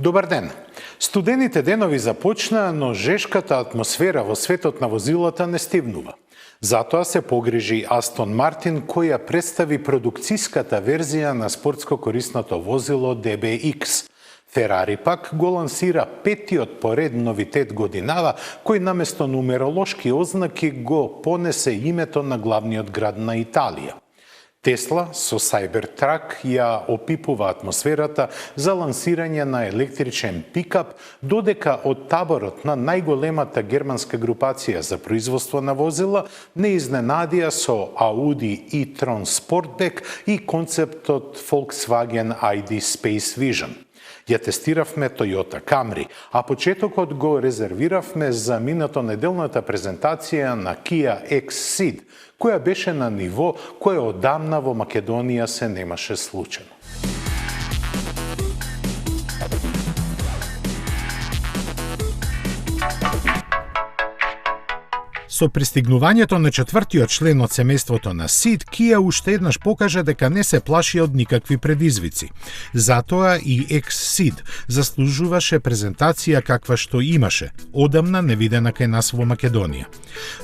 Добар ден! Студените денови започнаа, но жешката атмосфера во светот на возилата не стивнува. Затоа се погрижи Астон Мартин, која представи продукцијската верзија на спортско корисното возило DBX. Ферари пак го лансира петтиот поред новитет годинава, кој наместо нумеролошки ознаки го понесе името на главниот град на Италија. Тесла со Cybertruck ја опипува атмосферата за лансирање на електричен пикап, додека од таборот на најголемата германска групација за производство на возила не изненадија со Audi e-tron Sportback и концептот Volkswagen ID Space Vision. Ја тестиравме Toyota Camry, а почетокот го резервиравме за минатонеделната презентација на Kia X-Ceed, која беше на ниво кое одамна во Македонија се немаше случено. Со пристигнувањето на четвртиот член од семејството на Ceed, Kia уште еднаш покажа дека не се плаши од никакви предизвици. Затоа и X-Ceed заслужуваше презентација каква што имаше, одамна невидена кај нас во Македонија.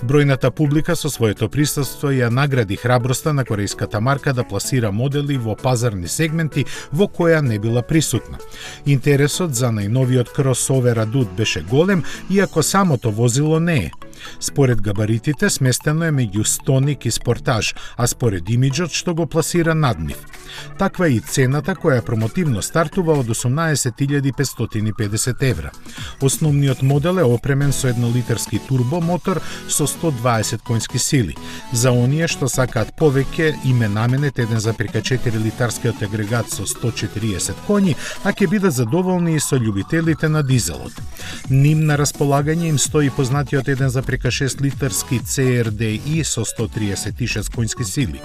Бројната публика со своето присуство ја награди храброста на корејската марка да пласира модели во пазарни сегменти во која не била присутна. Интересот за најновиот кросовер Adut беше голем, иако самото возило не е. Според габаритите сместено е меѓу Stonic и Sportage, а според имиджот што го пласира над нив. Таква и цената која промотивно стартува од 18.550 евра. Основниот модел е опремен со 1-литарски турбомотор со 120 конски сили. За оние што сакаат повеќе им е наменет 1,4 литарскиот агрегат со 140 коњи, а ќе бидат задоволни и со љубителите на дизелот. Ним на располагање им стои познатиот 1,6 литарски CRDI со 136 конски сили.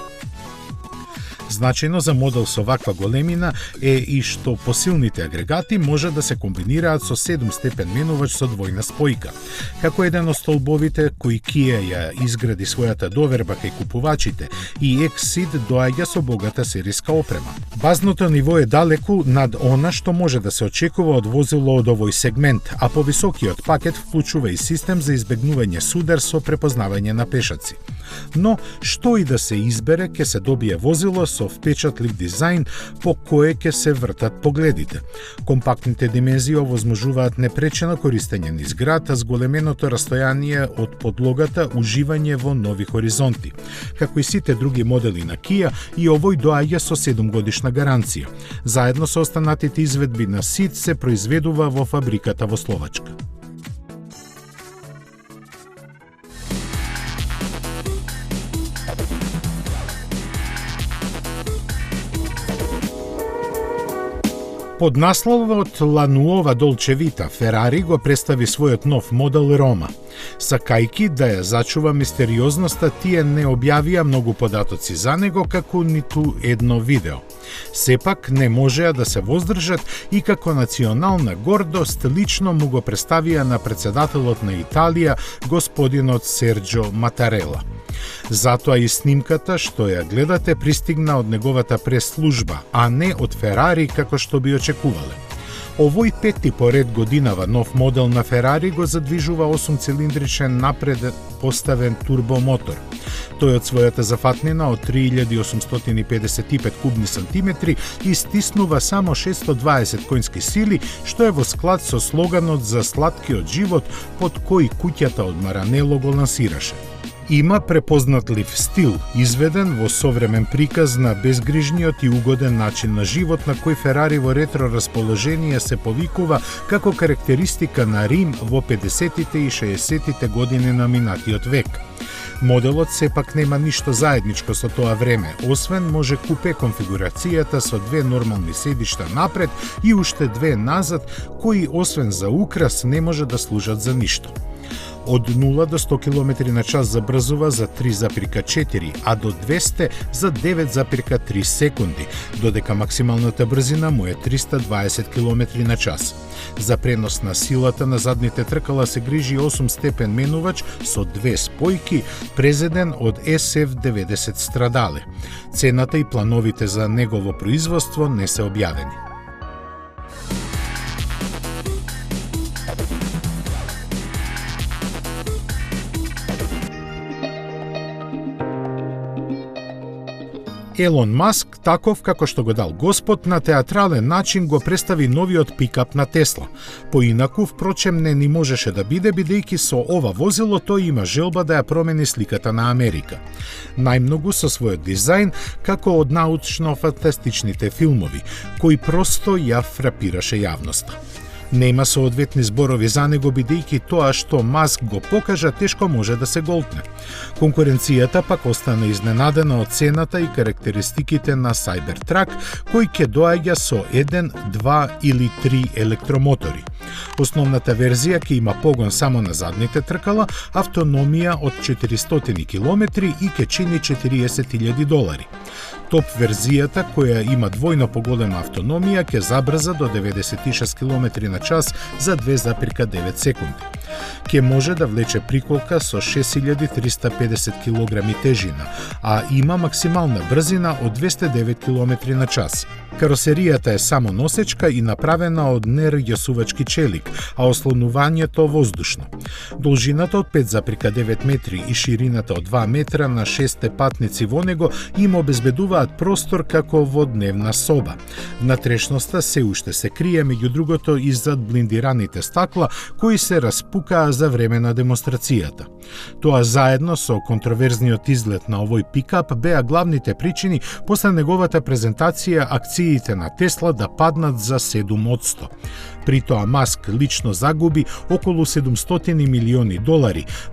Значајно за модел со ваква големина е и што посилните агрегати може да се комбинираат со 7-степен менувач со двојна спојка. Како еден од столбовите кои Kia ја изгради својата доверба кај купувачите, и X-Ceed доаѓа со богата сериска опрема. Базното ниво е далеку над она што може да се очекува од возило од овој сегмент, а повисокиот пакет вклучува и систем за избегнување судар со препознавање на пешаци. Но, што и да се избере, ќе се добие возило со впечатлив дизајн по кое ќе се вртат погледите. Компактните димензии овозможуваат непречено користење низ град, а зголеменото растојание од подлогата уживање во нови хоризонти. Како и сите други модели на Kia, и овој доаѓа со 7-годишна гаранција. Заедно со останатите изведби на Ceed се произведува во фабриката во Словачка. Под насловот La Nuova Dolce Vita, Ферари го представи својот нов модел Рома. Сакајки да ја зачува мистериозноста, тие не објавија многу податоци за него, како ниту едно видео. Сепак не можеа да се воздржат и како национална гордост лично му го представија на председателот на Италија, господинот Серџо Матарела. Затоа и снимката што ја гледате пристигна од неговата прес-служба, а не од Ферари како што би очекувале. Овој петти поред годинава нов модел на Ферари го задвижува 8-цилиндричен напред поставен турбомотор. Тој од својата зафатнина од 3855 кубни сантиметри истиснува само 620 конски сили, што е во склад со слоганот за сладкиот живот под кој куќата од Маранело го лансираше. Има препознатлив стил, изведен во современ приказ на безгрижниот и угоден начин на живот, на кој Ферари во ретро расположение се повикува како карактеристика на Рим во 50-тите и 60-тите години на минатиот век. Моделот сепак нема ништо заедничко со тоа време, освен може купе конфигурацијата со две нормални седишта напред и уште две назад, кои освен за украс не може да служат за ништо. Од 0 до 100 км на час забрзува за 3,4, а до 200 за 9,3 секунди, додека максималната брзина му е 320 км на час. За пренос на силата на задните тркала се грижи 8-степен менувач со две спојки, презеден од SF90 Stradale. Цената и плановите за негово производство не се објавени. Елон Маск, таков како што го дал Господ, на театрален начин го представи новиот пикап на Тесла. Поинаку, впрочем, не ни можеше да биде, бидејќи со ова возило тој има желба да ја промени сликата на Америка. Најмногу со својот дизајн, како од научно-фантастичните филмови, кој просто ја фрапираше јавноста. Нема соодветни зборови за него, бидејќи тоа што Маск го покажа тешко може да се голтне. Конкуренцијата пак остана изненадена од цената и карактеристиките на Cybertruck, кој ќе доаѓа со 1, 2 или 3 електромотори. Основната верзија ќе има погон само на задните тркала, автономија од 400 км и ќе чини $40,000. Топ верзијата, која има двојно поголема автономија, ќе забрза до 96 км на час за 2,9 секунди. Ќе може да влече приколка со 6350 кг тежина, а има максимална брзина од 209 км на час. Каросеријата е само носечка и направена од нерѓосувачки челик, а ослонувањето воздушно. Должината од 5,9 метри и ширината од 2 метра на 6 патници во него им обезбедуваат простор како во дневна соба. Внатрешноста се уште се крие, меѓу другото, иззад блиндираните стакла кои се распукаа за време на демонстрацијата. Тоа заедно со контроверзниот изглед на овој пикап беа главните причини после неговата презентација акциите на Тесла да паднат за 7%. При тоа Маск лично загуби околу $700 милиони,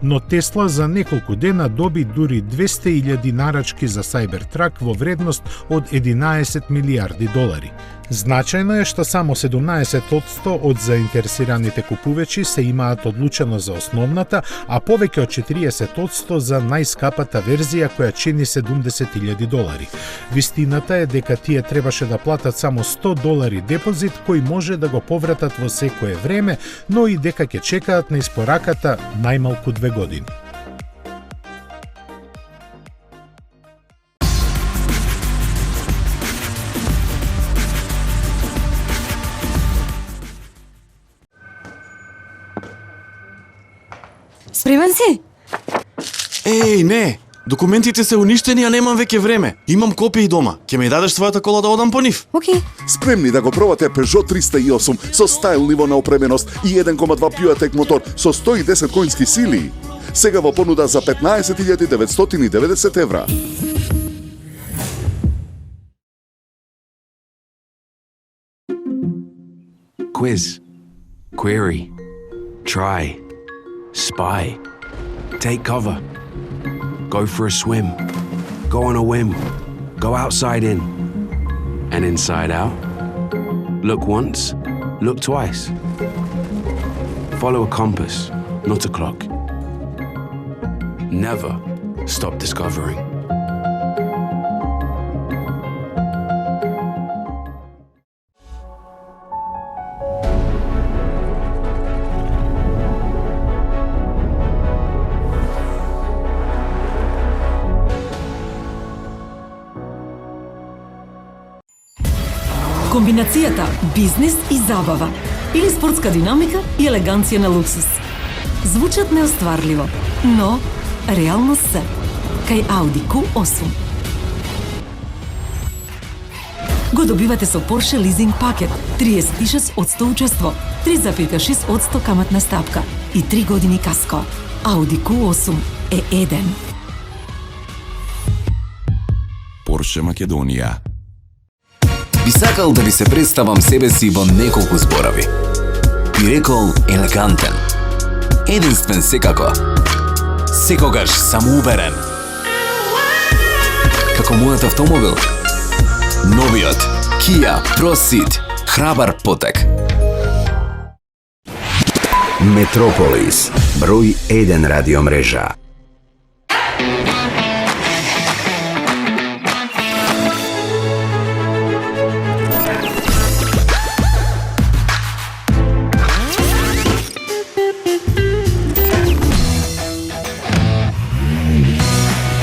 но Тесла за неколку дена доби дури 200,000 нарачки за Cybertruck во вредност од $11 милиарди. Значајно е што само 17% од заинтересираните купувачи се имаат одлучено за основната, а повеќе од 40% за најскапата верзија која чини $70,000. Вистината е дека тие требаше да платат само $100 депозит кој може да го повратат во секое време, но и дека ќе чекаат на испораката најмалку 2 години. Спремен си? Еј, не! Документите се уништени, а немам веќе време. Имам копии дома. Ќе ми дадеш својата кола да одам по нив? Океј. Спремни да го пробате Peugeot 308 со стайл ниво на опременост и 1,2 PureTech мотор со 110 конски сили. Сега во понуда за €15,990. Quiz, query, try, spy, take cover, go for a swim, go on a whim, go outside in, and inside out. Look once, look twice. Follow a compass, not a clock. Never stop discovering. Комбинацијата бизнис и забава или спортска динамика и елеганција на луксус. Звучат неостварливо, но реално се. Кај Audi Q8. Го добивате со Porsche лизинг пакет, 36% учество, 3,6% каматна стапка и 3 години каско. Audi Q8 е еден. Porsche Македонија. Би сакал да ви се представам себе си во неколку зборови. Би рекол елегантен, единствен секако, секогаш самоуверен. Како мојот автомобил, новиот Kia Proceed, храбар потек. Метрополис, број 1 радиомрежа.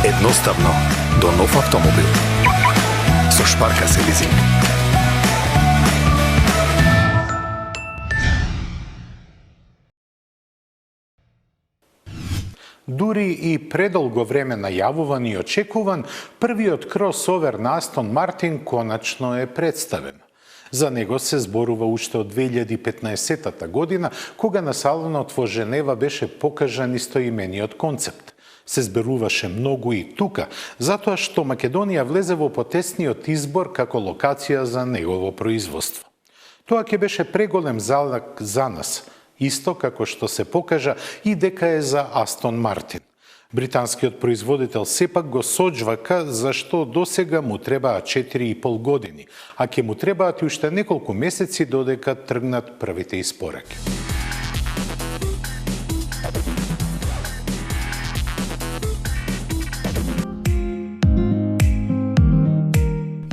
Едноставно до нов автомобил со Шпарка се лизинг. Дури и предолго време најавуван и очекуван, првиот кросовер на Астон Мартин коначно е представен. За него се зборува уште од 2015 година, кога на салонот во Женева беше покажан истоимениот концепт. Се зберуваше многу и тука, затоа што Македонија влезе во потесниот избор како локација за негово производство. Тоа ќе беше преголем залог за нас, исто како што се покажа и дека е за Астон Мартин. Британскиот производител сепак го соџвака зашто досега му требаа 4,5 години, а ќе му требаат и уште неколку месеци додека тргнат првите испораки.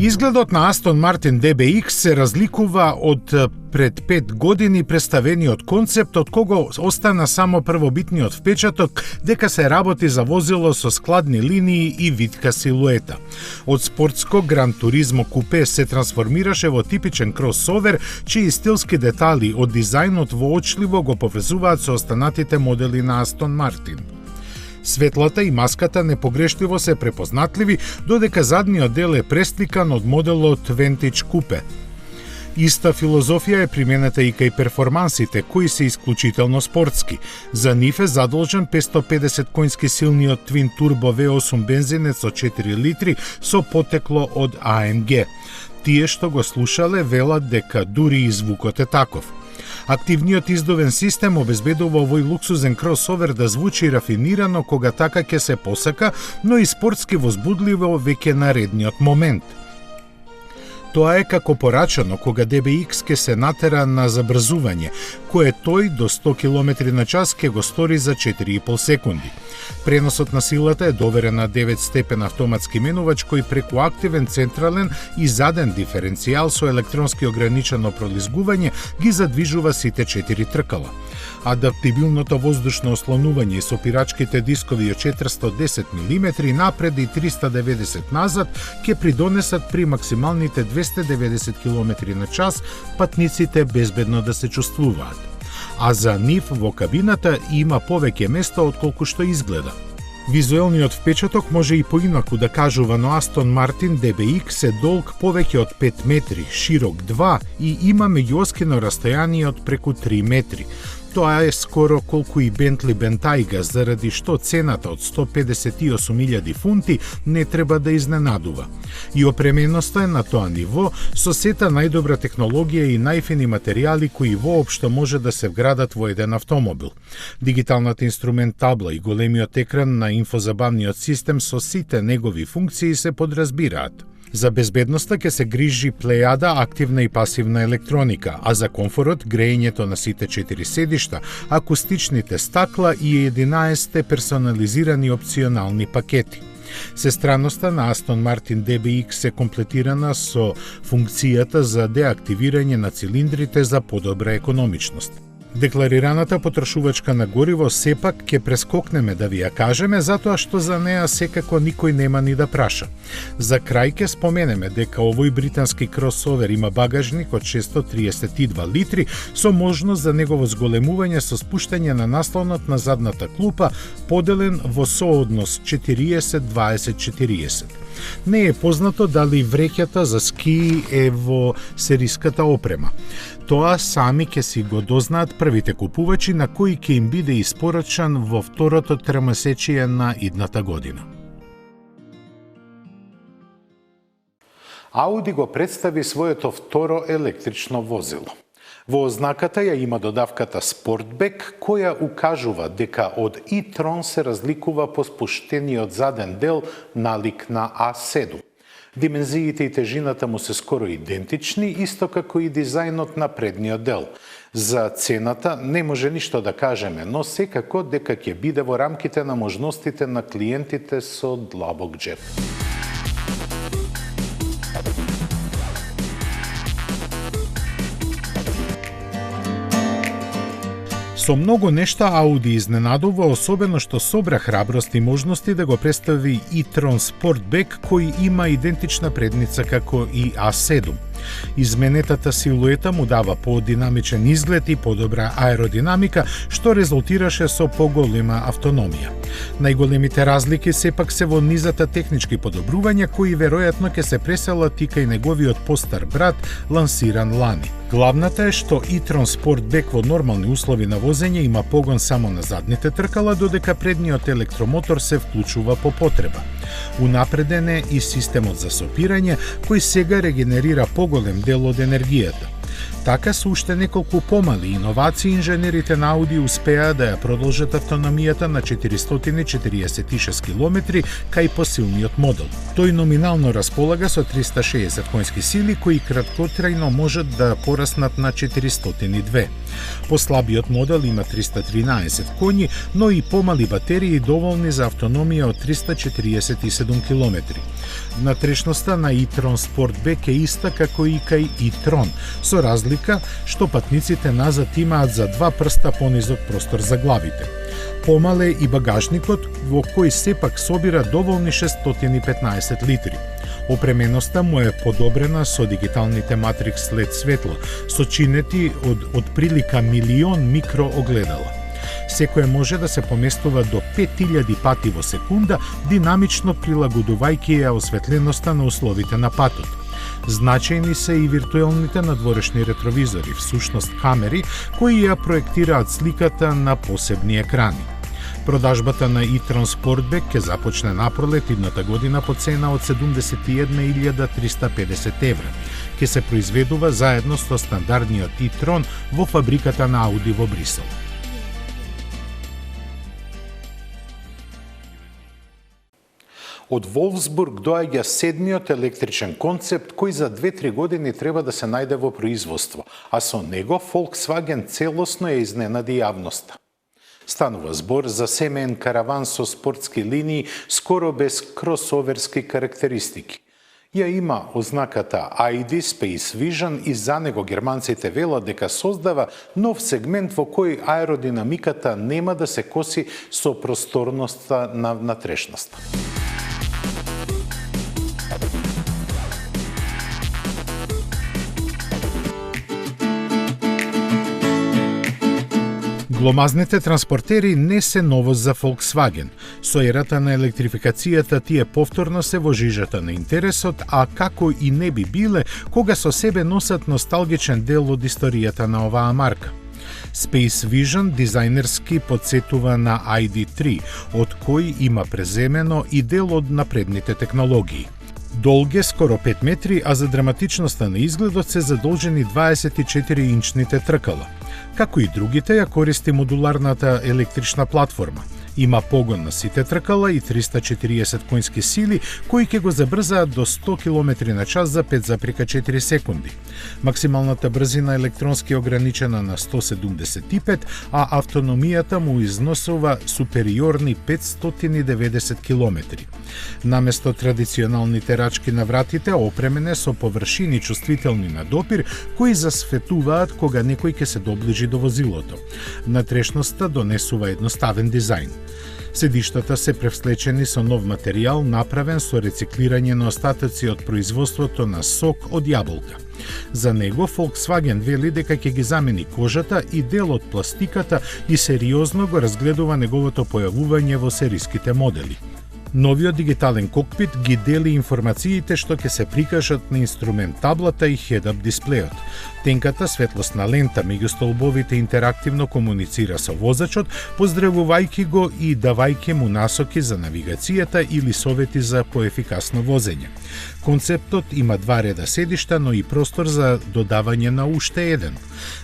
Изгледот на Астон Мартин DBX се разликува од пред 5 години представениот концепт, од кого остана само првобитниот впечаток дека се работи за возило со складни линии и витка силуета. Од спортско Гран Туризмо купе се трансформираше во типичен кросовер, чии стилски детали од дизајнот воочливо го поврзуваат со останатите модели на Астон Мартин. Светлата и маската непогрешливо се препознатливи, додека задниот дел е пресликан од моделот Vantage Coupe. Иста филозофија е применета и кај перформансите, кои се исклучително спортски. За нив е задолжен 550 коњски силниот Twin Turbo V8 бензинец со 4 литри со потекло од AMG. Тие што го слушале велат дека дури и звукот е таков. Активниот издувен систем обезбедува овој луксузен кросовер да звучи рафинирано кога така ќе се посака, но и спортски возбудливо веќе наредниот момент. Тоа е како порачано кога DBX ке се натера на забрзување, кое тој до 100 км на час ке го стори за 4,5 секунди. Преносот на силата е доверен на 9-степен автоматски менувач кој преку активен централен и заден диференцијал со електронски ограничено пролизгување ги задвижува сите 4 тркала. Адаптибилното воздушно ослонување со пирачките дискови од 410 мм напред и 390 назад ќе придонесат при максималните 290 км на час патниците безбедно да се чувствуваат. А за нив во кабината има повеќе место отколку што изгледа. Визуелниот впечаток може и поинаку да кажува, но Астон Мартин DBX е долг повеќе од 5 метри, широк 2 и има меѓуоскино растојание од преку 3 метри. Тоа е скоро колку и Бентли Бентайга, заради што цената од 158.000 фунти не треба да изненадува. И опременоста е на тоа ниво, со сета најдобра технологија и најфини материјали кои воопшто може да се вградат во еден автомобил. Дигиталната инструмент табла и големиот екран на инфозабавниот систем со сите негови функции се подразбираат. За безбедноста ќе се грижи плејада активна и пасивна електроника, а за комфорот грејењето на сите 4 седишта, акустичните стакла и 11 персонализирани опционални пакети. Сестраноста на Астон Мартин DBX е комплетирана со функцијата за деактивирање на цилиндрите за подобра економичност. Декларираната потрошувачка на гориво сепак ќе прескокнеме да ви ја кажеме, затоа што за неа секако никој нема ни да праша. За крај ќе споменеме дека овој британски кросовер има багажник од 632 литри со можност за негово зголемување со спуштање на наслонот на задната клупа, поделен во сооднос 40-20-40. Не е познато дали вреќата за скии е во сериската опрема. Тоа сами ќе си го дознаат првите купувачи на кои ќе им биде испорачан во второто тримесечие на идната година. Ауди го представи своето второ електрично возило. Во ознаката ја има додавката Sportback, која укажува дека од e-tron се разликува по спуштениот заден дел налик на A7. Димензиите и тежината му се скоро идентични, исто како и дизајнот на предниот дел. За цената не може ништо да кажеме, но секако дека ќе биде во рамките на можностите на клиентите со длабок џеп. Со многу нешта Ауди изненадува, особено што собра храброст и можности да го представи e-tron Sportback кој има идентична предница како и A7. Изменетата силуета му дава подинамичен изглед и подобра аеродинамика, што резултираше со поголема автономија. Најголемите разлики сепак се во низата технички подобрувања кои веројатно ќе се преселат и кај неговиот постар брат лансиран лани. Главната е што e-tron Sportback во нормални услови на возење има погон само на задните тркала, додека предниот електромотор се вклучува по потреба. Унапреден е и системот за сопирање, кој сега регенерира поголем дел од енергијата. Така со уште неколку помали иновации инженерите на Ауди успеа да ја продолжат автономијата на 446 км кај посилниот модел. Тој номинално располага со 360 конски сили кои краткотрајно можат да пораснат на 402. Послабиот модел има 313 коњи, но и помали батерии доволни за автономија од 347 км. Внатрешноста на e-tron Sportback е иста како и кај e-tron, со разлика што патниците назад имаат за 2 прста понизок простор за главите. Помал е и багажникот, во кој сепак собира доволни 615 литри. Опременоста му е подобрена со дигиталните Matrix LED светла, сочинети од прилика милион микроогледала. Секое може да се поместува до 5000 пати во секунда, динамично прилагодувајќи ја осветленоста на условите на патот. Значајни се и виртуелните надворешни ретровизори, всушност камери, кои ја проектираат сликата на посебни екрани. Продажбата на e-tron Sportback ќе започне напролет идната година по цена од 71.350 евра. Ќе се произведува заедно со стандардниот e-tron во фабриката на Ауди во Брисел. Од Волфсбург доаѓа седмиот електричен концепт кој за 2-3 години треба да се најде во производство, а со него Volkswagen целосно ја изненади јавноста. Станува збор за семеен караван со спортски линии, скоро без кросоверски карактеристики. Ја има ознаката ID Space Vision и за него германците велат дека создава нов сегмент во кој аеродинамиката нема да се коси со просторноста на внатрешноста. Гломазните транспортери не се новост за Volkswagen. Со ерата на електрификацијата тие повторно се во жижата на интересот, а како и не би биле кога со себе носат носталгичен дел од историјата на оваа марка. Space Vision дизајнерски подсетува на ID3, од кој има преземено и дел од напредните технологии. Долг е скоро 5 метри, а за драматичноста на изгледот се задолжени 24-инчните тркала. Како и другите, ја користи модуларната електрична платформа. Има погон на сите тркала и 340 конски сили, кои ќе го забрзаат до 100 км на час за 5,4 секунди. Максималната брзина електронски ограничена на 175, а автономијата му износува супериорни 590 км. Наместо традиционалните рачки на вратите, опремене со површини чувствителни на допир, кои засветуваат кога некој ќе се доближи до возилото. Внатрешноста донесува едноставен дизајн. Седиштата се превслечени со нов материјал направен со рециклирање на остатоци од производството на сок од јаболка. За него Volkswagen вели дека ќе ги замени кожата и дел од пластиката и сериозно го разгледува неговото појавување во сериските модели. Новиот дигитален кокпит ги дели информациите што ќе се прикажат на инструмент таблата и head-up дисплејот. Тенката светлосна лента меѓу столбовите интерактивно комуницира со возачот, поздравувајќи го и давајќи му насоки за навигацијата или совети за поефикасно возење. Концептот има 2 реда седишта, но и простор за додавање на уште еден.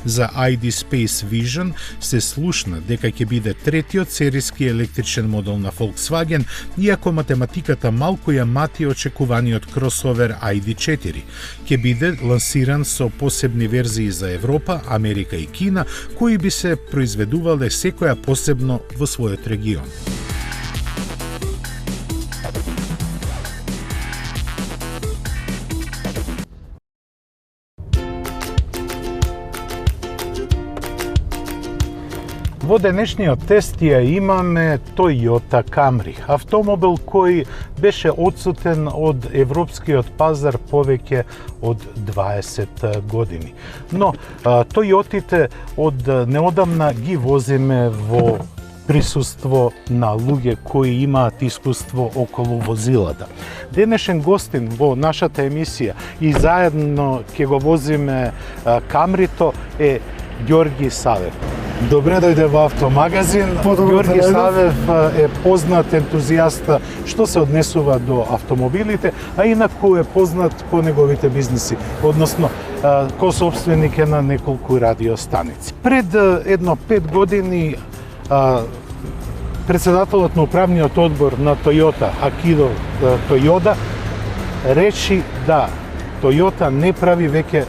За ID Space Vision се слушна дека ќе биде третиот сериски електричен модел на Volkswagen, иако математиката малку ја мати очекуваниот кросовер ID4. Ќе биде лансиран со посебни верзии за Европа, Америка и Кина, кои би се произведувале секоја посебно во својот регион. Во денешниот тест ја имаме Toyota Camry, автомобил кој беше отсутен од европскиот пазар повеќе од 20 години. Но Toyotите од неодамна ги возиме во присуство на луѓе кои имаат искуство околу возилата. Денешен гостин во нашата емисија и заедно ќе го возиме Камрито е Ѓорги Савев. Добре дојде во Автомагазин. Ѓорги Савев е познат ентузијаст што се однесува до автомобилите, а инаку е познат по неговите бизнеси, односно ко собственик е на неколку радиостаници. Пред едно 5 години председателот на управниот одбор на Toyota, Акидо Тојода, реши да Toyota не прави веќе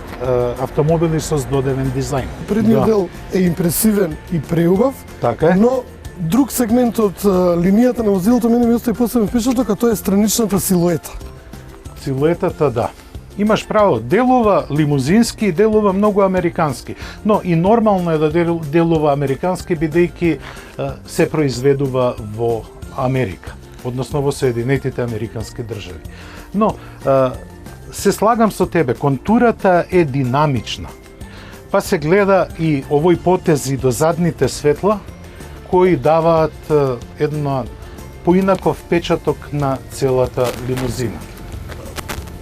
автомобили со здодевен дизајн. Предниот дел е импресивен и преубав, така е. Но друг сегмент од линијата на возилото мене ми остави посебен впечаток, а тоа е страничната силуета. Силуетата, да. Имаш право, делува лимузински, делува многу американски, но и нормално е да делува американски бидејќи се произведува во Америка, односно во Соединетите Американски држави. Но се слагам со тебе, контурата е динамична. Па се гледа и овој потези до задните светла, кои даваат една поинаков впечаток на целата лимузина.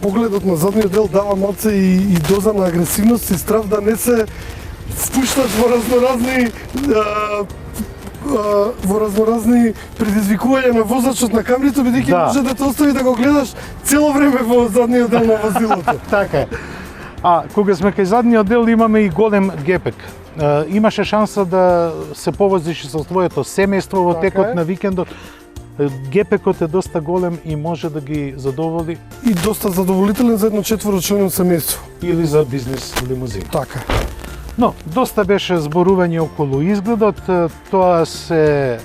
Погледот на задниот дел дава малце и доза на агресивност и страв да не се впушташ во разноразни предизвикувања на возачот на Камрито, бидејќи може да те остави да го гледаш цело време во задниот дел на возилото. Така е. А кога сме кај задниот дел имаме и голем гепек. Имаше шанса да се повозиш со твоето семејство во текот на викендот. Гепекот е доста голем и може да ги задоволи. И доста задоволителен за едно четворочлено семејство. Или за бизнес лимузин. Така. Но, доста беше зборување околу изгледот, тоа се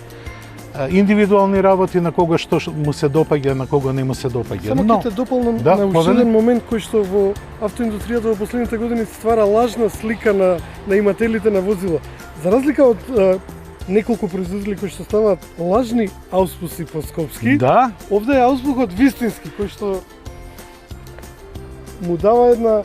индивидуални работи на кого што му се допаѓа, на кого не му се допаѓа. Само ќе те дополнам на уште еден момент кој што во автоиндустријата во последните години ствара лажна слика на имателите на возила. За разлика од неколку производители кои што ставаат лажни ауспуси по скопски, да, овде е ауспухот вистински кој што му дава една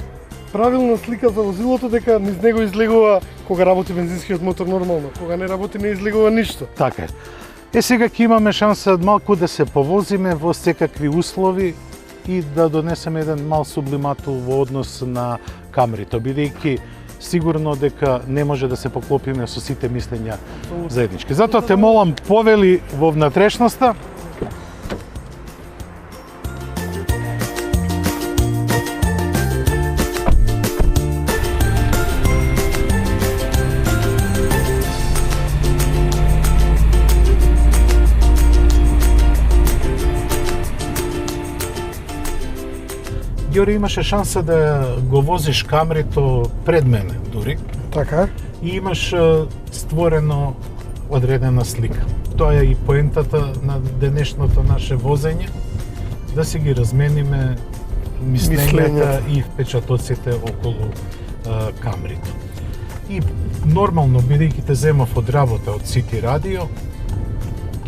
правилна слика за возилото, дека низ него излегува кога работи бензинскиот мотор нормално, кога не работи не излегува ништо. Така е. Сега ќе имаме шанса малку да се повозиме во секакви услови и да донесеме еден мал сублиматул во однос на Камрито, бидејќи сигурно дека не може да се поклопиме со сите мислења заеднички. Затоа те молам, повели во внатрешноста. Ѓори имаше шанса да го возиш Камрито пред мене, дури. Така. И имаш створено одредена слика. Тоа е и поентата на денешното наше возење, да си ги размениме мислењата и впечатоците околу Камрито. И нормално, бидејќи те земав од работа од Сити Радио,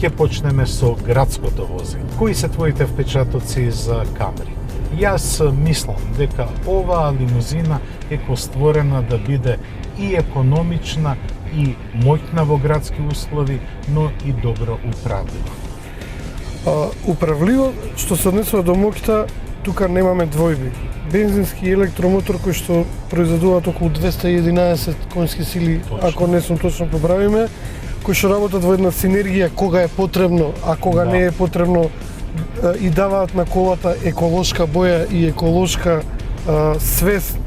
ќе почнеме со градското возење. Кои се твоите впечатоци за Камри? Јас мислам дека оваа лимузина е постворена да биде и економична и моќна во градски услови, но и добро управлива. Управливо, што се однесува до моќта, тука немаме двојби. Бензински и електромотор кој што произведуваат околу 211 конски сили, ако не сум точно поправиме, кои што работат во една синергија кога е потребно, а кога не е потребно, и даваат на колата еколошка боја и еколошка свест,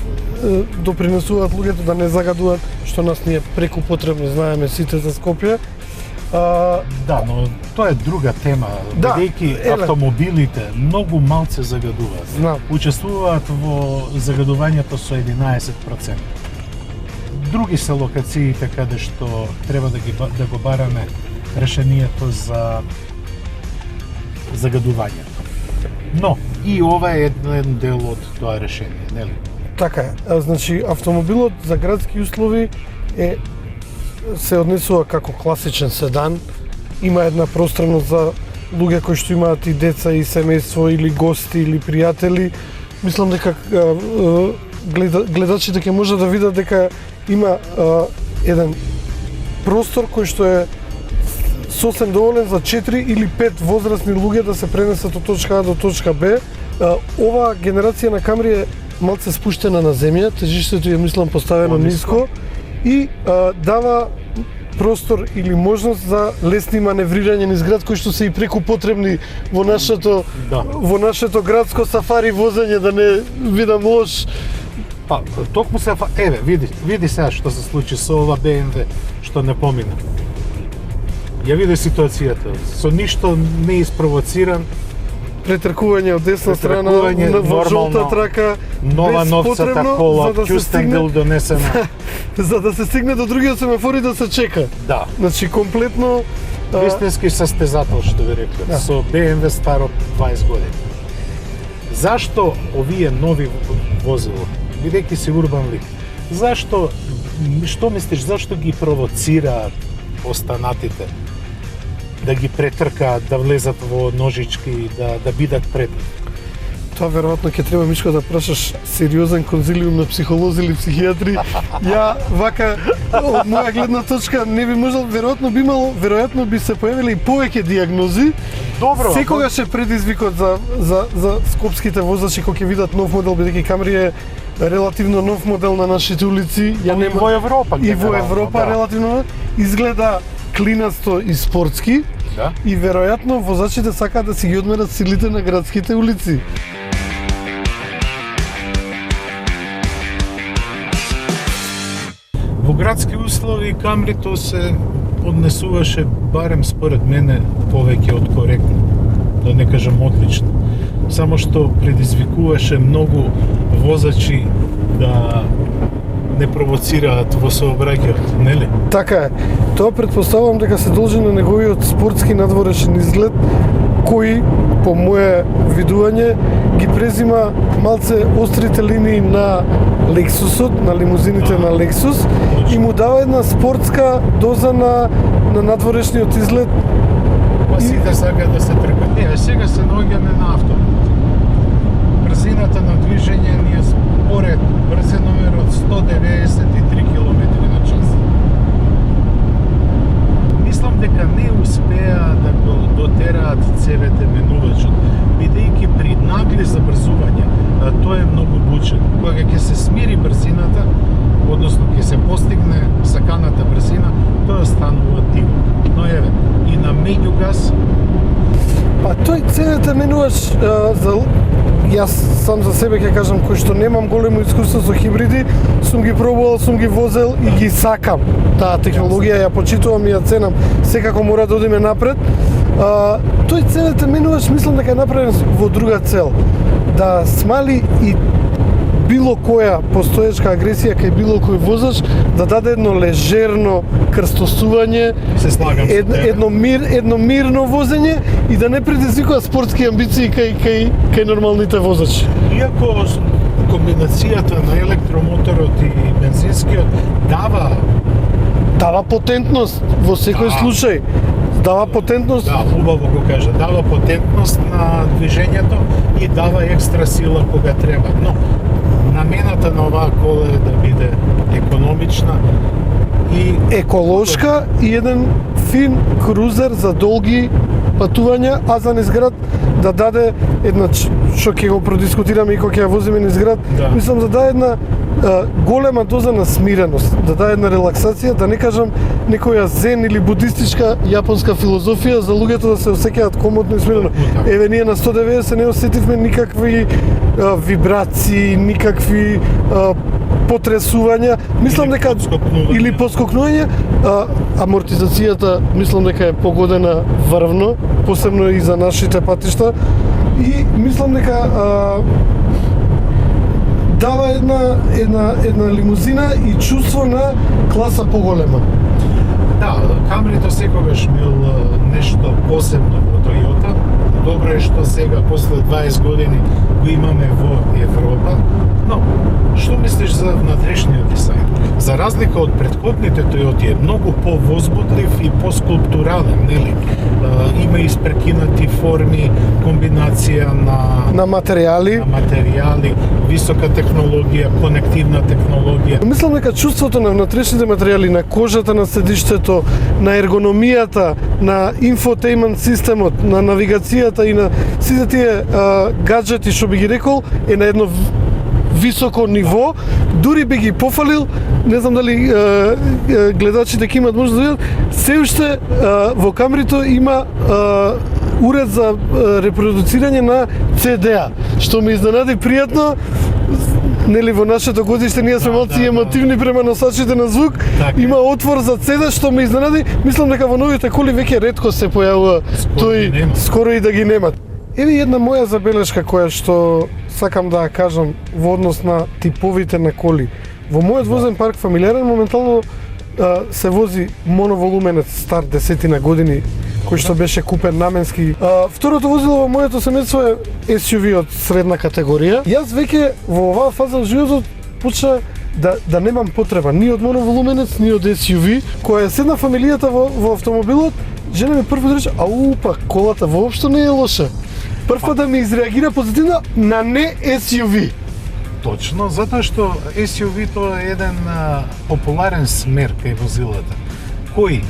допринесуваат луѓето да не загадуваат, што нас ни е преку потребно, знаеме сите за Скопје. Да, но тоа е друга тема, бидејќи автомобилите многу малце загадуваат. Знам. Учествуваат во загадувањето со 11%. Други се локациите каде што треба да го бараме решението за загадувањето. Но и ова е еден дел од тоа решение, нели? Така е. Значи, автомобилот за градски услови е се однесува како класичен седан. Има една пространност за луѓе кои што имаат и деца и семејство или гости или пријатели. Мислам дека гледачите ќе можат да видат дека има еден простор кој што е сосем доволен за 4 или 5 возрастни луѓе да се пренесат од точка А до точка Б. Ова генерација на камери е малце спуштена на земја, тежиштето е мислам поставено ниско и дава простор или можност за лесни маневрирање низ град кои што се и преку потребни во нашето градско сафари возење, да не видам лош. Па, токму се еве, види сега што се случи со ова BMW што не помина. Ја види ситуацијата, со ништо не испровоциран, претркување од десна страна во жолта трака, нова новцата кола, Кюстендил донесена. За да се стигне до другиот семафор и да се чека. Да. Значи комплетно вистински состезател, што ви рекле, да. Со BMW старо 20 години. Зашто овие нови возила, бидејќи си урбан лик, зашто, што мислиш, зашто ги провоцираат останатите? Да ги претркаат, да влезат во ножички, да бидат пред. Тоа веројатно ќе треба, Мишко, да прашаш сериозен конзилиум на психолози или психијатри. Ја вака од моја гледна точка не би можел, веројатно би се појавиле и повеќе дијагнози. Добро. Секогаш е предизвикот за скопските возачи кога ќе видат нов модел, бидејќи Камри е релативно нов модел на нашите улици. Ја нема во Европа. И во Европа да. Релативно изгледа клинасто и спортски. Да. И веројатно возачите сакаат да си ги одмерат силите на градските улици. Во градски услови Камрито се однесуваше, барем според мене, повеќе од коректно, да не кажам одлично. Само што предизвикуваше многу возачи да не провоцираат во сообраќајот, нели? Така е. Тоа предпоставувам дека се должи на неговиот спортски надворешен изглед, кој, по моје видување, ги презима малце острите линии на Лексусот, на лимузините на Лексус, и му дава една спортска доза на надворешниот изглед. Па сите сакаат да се тркат. Еве, сега се наоѓаме на автопат. Брзината на движење ни е според брзин номер од 193 км на час. Мислам дека не успеа да го дотераат целете менувачот, бидејќи при нагли забрзување тој е многу бучен. Кога ќе се смири брзината, односно ќе се постигне саканата брзина, тоа станува тивно. Но еве, и на меѓугаз. Па тој целете менувач Јас сам за себе ќе кажам, кој што немам големо искуство со хибриди, сум ги пробувал, сум ги возел и ги сакам. Таа технологија ја почитувам и ја ценам. Секако мора да одиме напред. Тој целете менувач мислам дека е направен во друга цел. Да смали и било која постоечка агресија кај било кој возач, да даде едно лежерно крстосување, едно мирно возење и да не предизвикува спортски амбиции кај нормалните возачи. Иако комбинацијата на електромоторот и бензинскиот дава потентност во секој случај. Дава потентност. Да, убаво го кажа. Дава потентност на движењето и дава екстра сила кога треба. Но намената на оваа кола е да биде економична и еколошка и еден фин крузер за долги патувања, а за низ град да даде една, што ќе го продискутираме и кога ќе ја возиме низ град, да. Мислам да даде една голема доза на смиреност, да даде една релаксација, да не кажам некоја зен или будистичка јапонска филозофија за луѓето да се осеќаат комодно и смирено. Еве, ние на 190 не осетивме никакви вибрации, никакви потресувања. Мислам дека или поскокнување, амортизацијата мислам дека е погодена врвно, посебно и за нашите патишта. И мислам дека дава една лимузина и чувство на класа поголема. Да, Камрито секогаш бил нешто посебно во Toyota. Добро е што сега, после 20 години, го имаме во Европа. Но, што мислиш за внатрешниот дизајн? За разлика од претходните Toyota е многу повозбудлив и поскулптурален, нели? Има испрекинати форми, комбинација на материјали, висока технологија, конективна технологија. Мислам дека чувството на внатрешните материјали, на кожата на седиштето, на ергономијата, на инфотеймент системот, на навигацијата и на сите тие гаджети што би ги рекол е на едно високо ниво, дури би ги пофалил, не знам дали гледачите ќе имат можност да видат, се уште во камерите има уред за репродуцирање на CD-а, што ме изненади пријатно. Нели во нашето годиште ние сме малци емотивни према носачите на звук. Има отвор за CD што ме изненади. Мислам дека во новите коли веќе ретко се појавува тој, скоро и да ги немат. Еве една моја забелешка која што сакам да ја кажам во однос на типовите на коли. Во мојот возен парк фамилиарен моментално се вози моноволуменец стар 10 години кој што беше купен наменски. Второто возило во моето семејство е SUV од средна категорија. Јас веќе во оваа фаза од животот почна да немам потреба ни од моноволуменец, ни од SUV. Кога ја седна фамилијата во автомобилот, жена ми прво рече: "Ау, па колата воопшто не е лоша." Прво да ми изреагира позитивно на не SUV. Точно, затоа што SUV тоа е еден популарен смер кај возилата, кои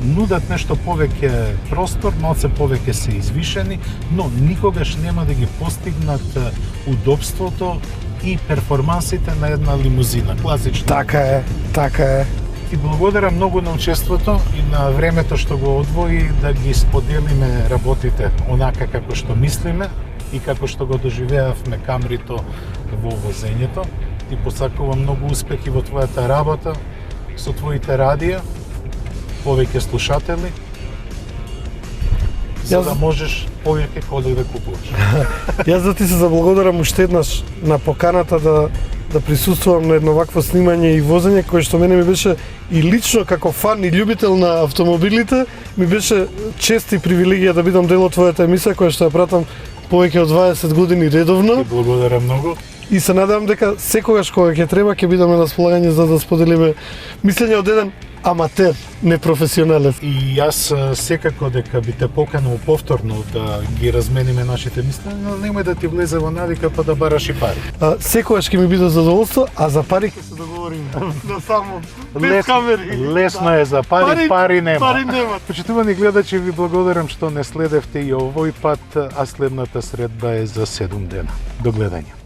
нудат нешто повеќе простор, малце повеќе се извишени, но никогаш нема да ги постигнат удобството и перформансите на една лимузина, класична. Така е. Ти благодарам многу на учеството и на времето што го одвои да ги споделиме работите онака како што мислиме и како што го доживеавме Камрито во возењето. Ти посакувам многу успехи во твојата работа, со твоите радија, повеќе слушатели, за да можеш повеќе коли да купуваш. Јас да ти се заблагодарам уште еднаш на поканата да присуствувам на едно вакво снимање и возење кое што мене ми беше и лично како фан и љубител на автомобилите, ми беше чест и привилегија да бидам дел од твојата емисија која што ја пратам повеќе од 20 години редовно. Благодарам многу. И се надевам дека секогаш кога ќе треба ќе бидеме на располагање за да споделиме мислење од еден аматер, непрофесионален. И јас секако дека би те поканал повторно да ги размениме нашите мислења, но немој да ти влезе во навика па да бараш и пари. Секогаш ќе ми биде задоволство, а за пари ќе се договориме. На само без камери. Лесно е за пари нема. Пари нема. Почитувани гледачи, ви благодарам што не следевте и овој пат, а следната средба е за 7 дена. До гледање.